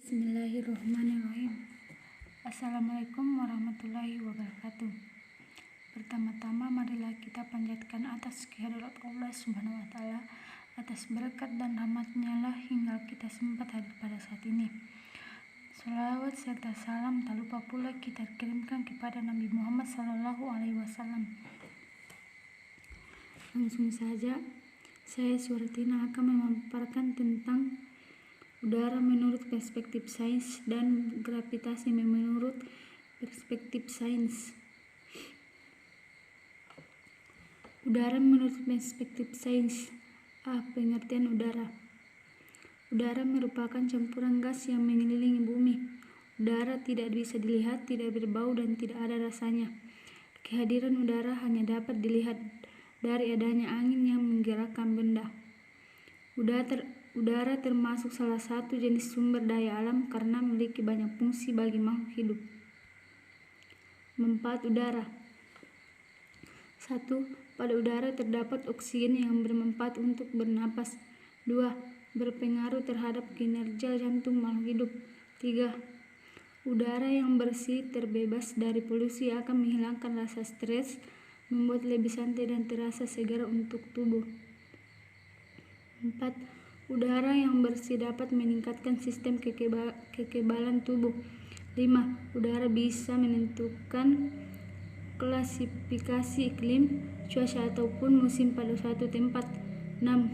Bismillahirrahmanirrahim. Assalamualaikum warahmatullahi wabarakatuh. Pertama-tama marilah kita panjatkan atas kehadirat Allah Subhanahu wa Ta'ala, atas berkat dan rahmatnya lah hingga kita sempat hadir pada saat ini. Salawat serta salam tak lupa pula kita kirimkan kepada Nabi Muhammad SAW. Langsung saja, saya Suratina akan memaparkan tentang udara menurut perspektif sains dan gravitasi menurut perspektif sains. Udara menurut perspektif sains. Pengertian udara. Udara merupakan campuran gas yang mengelilingi bumi. Udara tidak bisa dilihat, tidak berbau, dan tidak ada rasanya. Kehadiran udara hanya dapat dilihat dari adanya angin yang menggerakkan benda. Udara termasuk salah satu jenis sumber daya alam karena memiliki banyak fungsi bagi makhluk hidup. Manfaat udara. 1. Pada udara terdapat oksigen yang bermanfaat untuk bernapas. 2. Berpengaruh terhadap kinerja jantung makhluk hidup. 3. Udara yang bersih terbebas dari polusi akan menghilangkan rasa stres, membuat lebih santai dan terasa segar untuk tubuh. 4. Udara yang bersih dapat meningkatkan sistem kekebalan tubuh. 5. Udara bisa menentukan klasifikasi iklim, cuaca ataupun musim pada suatu tempat. 6.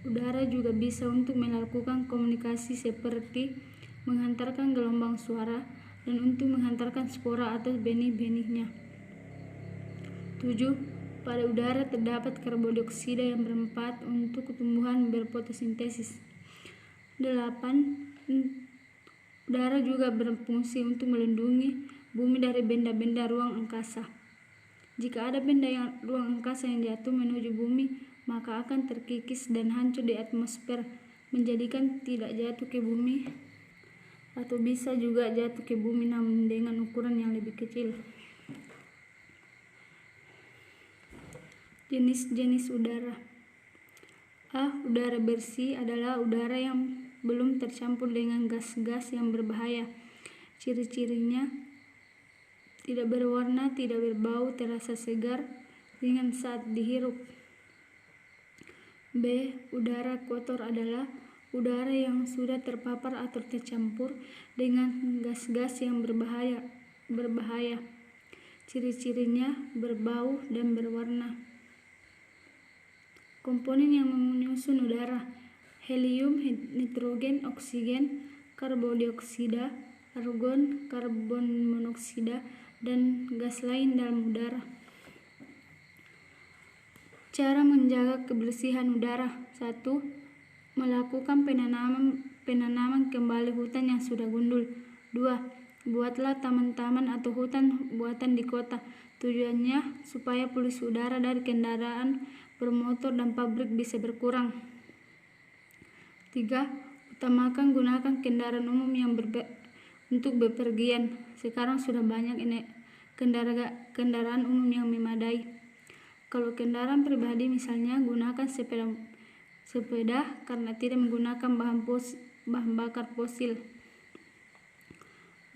Udara juga bisa untuk melakukan komunikasi seperti menghantarkan gelombang suara dan untuk menghantarkan spora atau benih-benihnya. 7. Pada udara terdapat karbon dioksida yang bermanfaat untuk tumbuhan berfotosintesis. 8. Udara juga berfungsi untuk melindungi bumi dari benda-benda ruang angkasa. Jika ada benda ruang angkasa yang jatuh menuju bumi, maka akan terkikis dan hancur di atmosfer, menjadikan tidak jatuh ke bumi, atau bisa juga jatuh ke bumi namun dengan ukuran yang lebih kecil. Jenis-jenis udara. Udara bersih adalah udara yang belum tercampur dengan gas-gas yang berbahaya. Ciri-cirinya tidak berwarna, tidak berbau, terasa segar, ringan saat dihirup. B. Udara kotor adalah udara yang sudah terpapar atau tercampur dengan gas-gas yang berbahaya. Ciri-cirinya berbau dan berwarna. Komponen yang menyusun udara: helium, nitrogen, oksigen, karbon dioksida, argon, karbon monoksida, dan gas lain dalam udara. Cara menjaga kebersihan udara. 1. Melakukan penanaman kembali hutan yang sudah gundul. 2. Buatlah taman-taman atau hutan buatan di kota. Tujuannya supaya polusi udara dari kendaraan bermotor dan pabrik bisa berkurang. 3. Utamakan gunakan kendaraan umum yang untuk bepergian. Sekarang sudah banyak kendaraan umum yang memadai. Kalau kendaraan pribadi misalnya, gunakan sepeda karena tidak menggunakan bahan bakar fosil.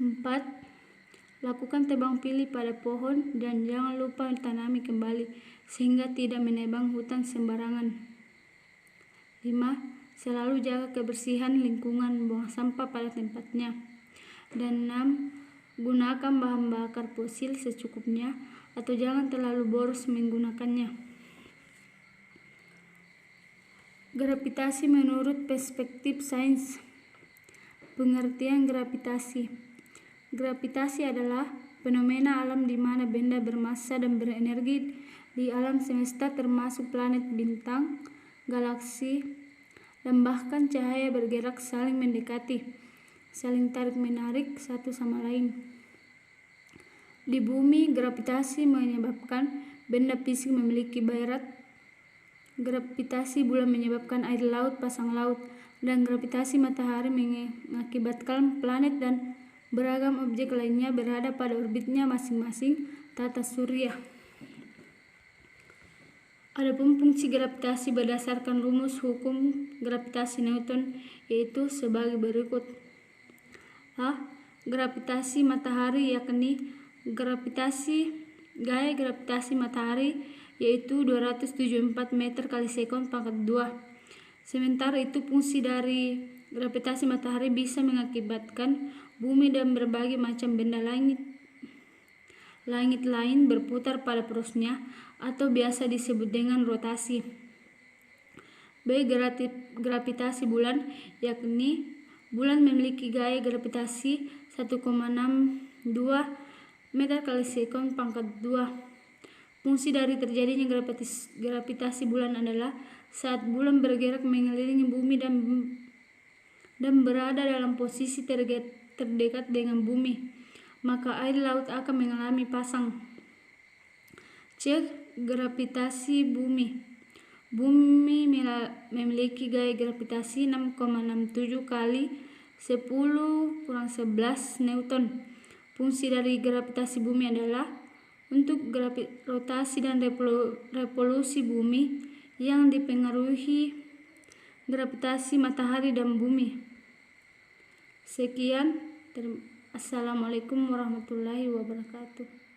4. Lakukan tebang pilih pada pohon dan jangan lupa tanami kembali sehingga tidak menebang hutan sembarangan. 5. Selalu jaga kebersihan lingkungan, buang sampah pada tempatnya. Dan 6. Gunakan bahan bakar fosil secukupnya atau jangan terlalu boros menggunakannya. Gravitasi menurut perspektif sains. Pengertian gravitasi. Gravitasi adalah fenomena alam di mana benda bermassa dan berenergi di alam semesta termasuk planet, bintang, galaksi, dan bahkan cahaya bergerak saling mendekati, saling tarik-menarik satu sama lain. Di bumi, gravitasi menyebabkan benda fisik memiliki berat. Gravitasi bulan menyebabkan air laut pasang laut, dan gravitasi matahari mengakibatkan planet dan beragam objek lainnya berada pada orbitnya masing-masing tata surya. Adapun fungsi gravitasi berdasarkan rumus hukum gravitasi Newton yaitu sebagai berikut. A. Gravitasi matahari, yakni gaya gravitasi matahari yaitu 274 meter kali sekon pangkat 2. Sementara itu fungsi dari gravitasi matahari bisa mengakibatkan bumi dan berbagai macam benda langit lain berputar pada porosnya atau biasa disebut dengan rotasi. B. Gravitasi bulan, yakni bulan memiliki gaya gravitasi 1,62 meter kali sekon pangkat 2. Fungsi dari terjadinya gravitasi bulan adalah saat bulan bergerak mengelilingi bumi dan berada dalam posisi terdekat dengan bumi, maka air laut akan mengalami pasang. C. Gravitasi bumi. Bumi memiliki gaya gravitasi 6,67 kali 10 kurang 11 Newton. Fungsi dari gravitasi bumi adalah untuk rotasi dan revolusi bumi yang dipengaruhi gravitasi matahari dan bumi. Sekian. Assalamualaikum warahmatullahi wabarakatuh.